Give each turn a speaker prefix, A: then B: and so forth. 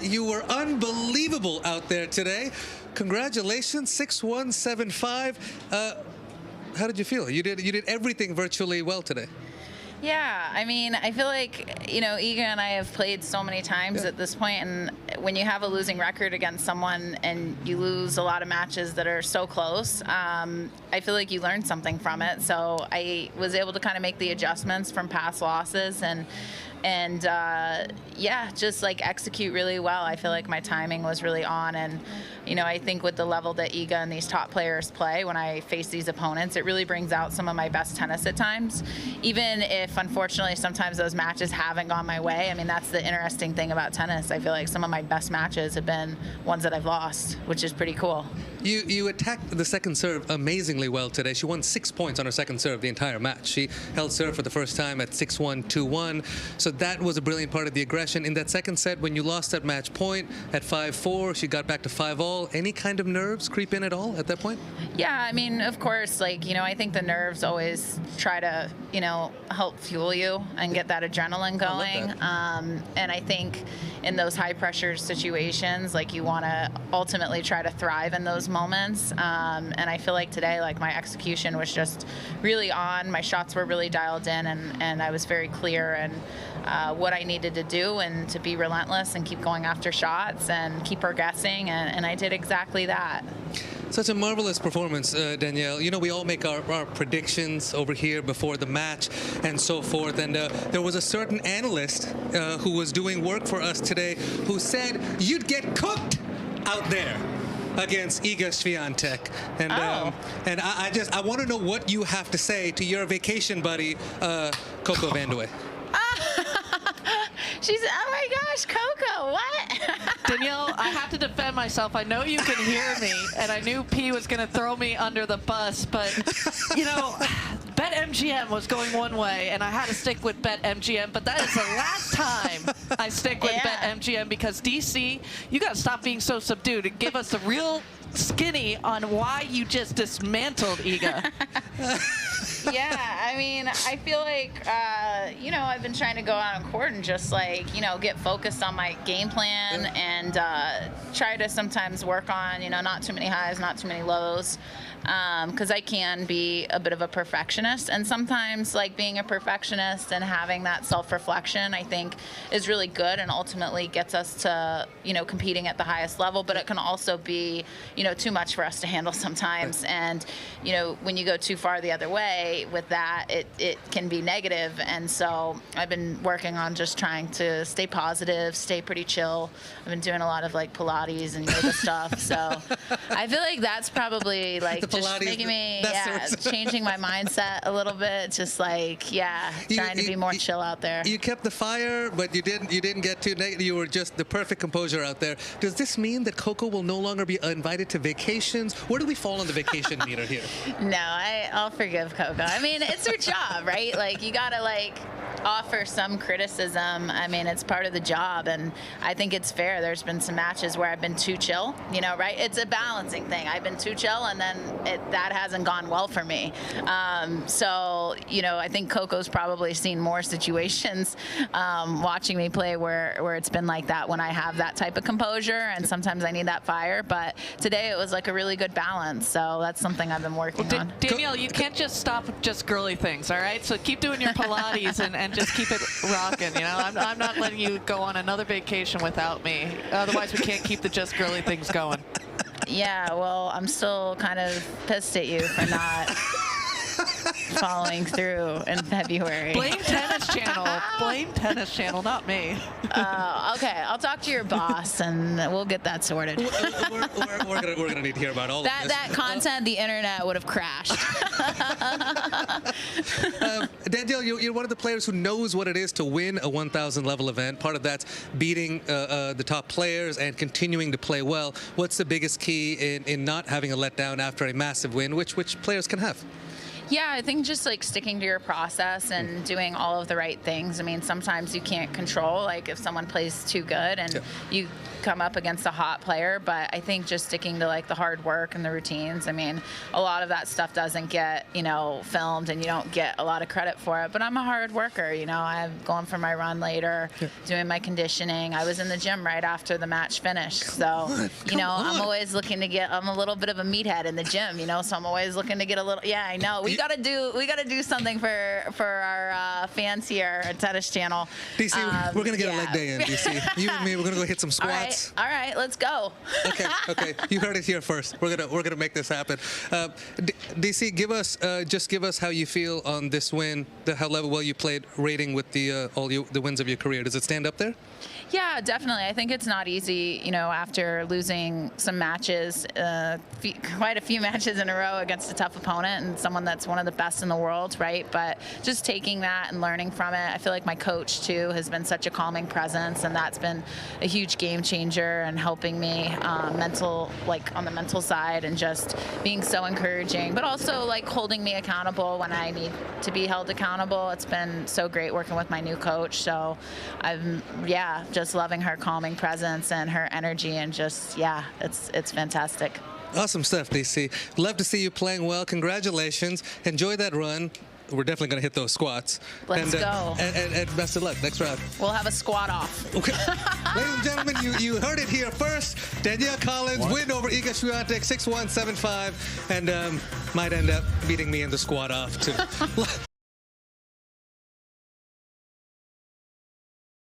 A: you were unbelievable out there today. Congratulations, 6-1, 7-5. How did you feel? You did everything virtually well today.
B: Yeah, I mean, I feel like, you know, Iga and I have played so many times at this point, and when you have a losing record against someone and you lose a lot of matches that are so close, I feel like you learn something from it. So I was able to kind of make the adjustments from past losses and yeah, just like execute really well. I feel like my timing was really on, and you know, I think with the level that Iga and these top players play, when I face these opponents, it really brings out some of my best tennis at times. Even if, unfortunately, sometimes those matches haven't gone my way. I mean, that's the interesting thing about tennis. I feel like some of my best matches have been ones that I've lost, which is pretty cool.
A: You attacked the second serve amazingly well today. She won 6 points on her second serve the entire match. She held serve for the first time at 6-1, 2-1. So that was a brilliant part of the aggression. In that second set, when you lost that match point at 5-4, she got back to 5-all. Any kind of nerves creep in at all at that point?
B: Yeah, I mean, of course, like, you know, I think the nerves always try to, you know, help fuel you and get that adrenaline going. And I think in those high pressure situations, like, you want to ultimately try to thrive in those moments. And I feel like today, like, my execution was just really on. My shots were really dialed in, and I was very clear and what I needed to do, and to be relentless and keep going after shots and keep her guessing, and I did exactly that.
A: Such a marvelous performance, Danielle. You know, we all make our predictions over here before the match and so forth. And there was a certain analyst who was doing work for us today who said you'd get cooked out there against Iga Swiatek. And and I want to know what you have to say to your vacation buddy, Coco Vandeweghe.
B: She's, oh my gosh, Coco, what?
C: Danielle, I have to defend myself. I know you can hear me, and I knew P was going to throw me under the bus, but, you know, BetMGM was going one way, and I had to stick with BetMGM, but that is the last time I stick with BetMGM, because, DC, you got to stop being so subdued and give us the real skinny on why you just dismantled Iga.
B: Yeah, I mean, I feel like, you know, I've been trying to go out on court and just, like, you know, get focused on my game plan and try to sometimes work on, you know, not too many highs, not too many lows, because I can be a bit of a perfectionist. And sometimes, like, being a perfectionist and having that self-reflection, I think, is really good and ultimately gets us to, you know, competing at the highest level. But it can also be, you know, too much for us to handle sometimes. And, you know, when you go too far the other way with that, it can be negative. And so I've been working on just trying to stay positive, stay pretty chill. I've been doing a lot of, like, Pilates and yoga stuff. So I feel like that's probably, like, just Pilates, making me, changing my mindset a little bit. Just, like, trying to be more chill out there.
A: You kept the fire, but you didn't get too negative. You were just the perfect composure out there. Does this mean that Coco will no longer be invited to vacations? Where do we fall on the vacation meter here?
B: No, I'll forgive Coco. I mean, it's her job, right? Like, you gotta, like, offer some criticism. I mean, it's part of the job, and I think it's fair. There's been some matches where I've been too chill, you know, right? It's a balancing thing. I've been too chill, and then that hasn't gone well for me. So, you know, I think Coco's probably seen more situations watching me play where it's been like that when I have that type of composure, and sometimes I need that fire. But today it was like a really good balance, so that's something I've been working on.
C: Danielle, you can't just stop with just girly things, all right? So keep doing your Pilates and just keep it rocking, you know? I'm not letting you go on another vacation without me. Otherwise, we can't keep the just girly things going.
B: Yeah, well, I'm still kind of pissed at you for not following through in February.
C: Blame Tennis Channel. Blame Tennis Channel, not me.
B: Okay, I'll talk to your boss and we'll get that sorted.
A: We're gonna need to hear about all of this.
B: That content, the internet would have crashed.
A: Danielle, you're one of the players who knows what it is to win a 1,000 level event. Part of that's beating the top players and continuing to play well. What's the biggest key in not having a letdown after a massive win, which players can have?
B: Yeah, I think just like sticking to your process and doing all of the right things. I mean, sometimes you can't control, like if someone plays too good and you come up against a hot player, but I think just sticking to like the hard work and the routines. I mean, a lot of that stuff doesn't get, filmed, and you don't get a lot of credit for it, but I'm a hard worker. I'm going for my run later, doing my conditioning. I was in the gym right after the match finished. So, I'm always looking to I'm a little bit of a meathead in the gym, so I'm always looking to get a little, I know. We gotta do something for our fans here at Tennis Channel.
A: DC, we're gonna get a leg day in, DC. You and me, we're gonna go hit some squats.
B: All right, let's go.
A: Okay. You heard it here first. We're gonna make this happen. DC, give us how you feel on this win, how well you played, rating with the wins of your career. Does it stand up there?
B: Yeah, definitely. I think it's not easy, after losing some matches, quite a few matches in a row against a tough opponent and someone that's one of the best in the world, right? But just taking that and learning from it, I feel like my coach, too, has been such a calming presence, and that's been a huge game changer and helping me on the mental side, and just being so encouraging, but also, holding me accountable when I need to be held accountable. It's been so great working with my new coach, so I'm, just loving her calming presence and her energy, and just, it's fantastic.
A: Awesome stuff, DC. Love to see you playing well. Congratulations. Enjoy that run. We're definitely going to hit those squats.
B: Let's go.
A: And best of luck. Next round.
B: We'll have a squat off.
A: Okay. Ladies and gentlemen, you heard it here first. Danielle Collins win over Iga Swiatek 6-1, 7-5, and might end up beating me in the squat off, too.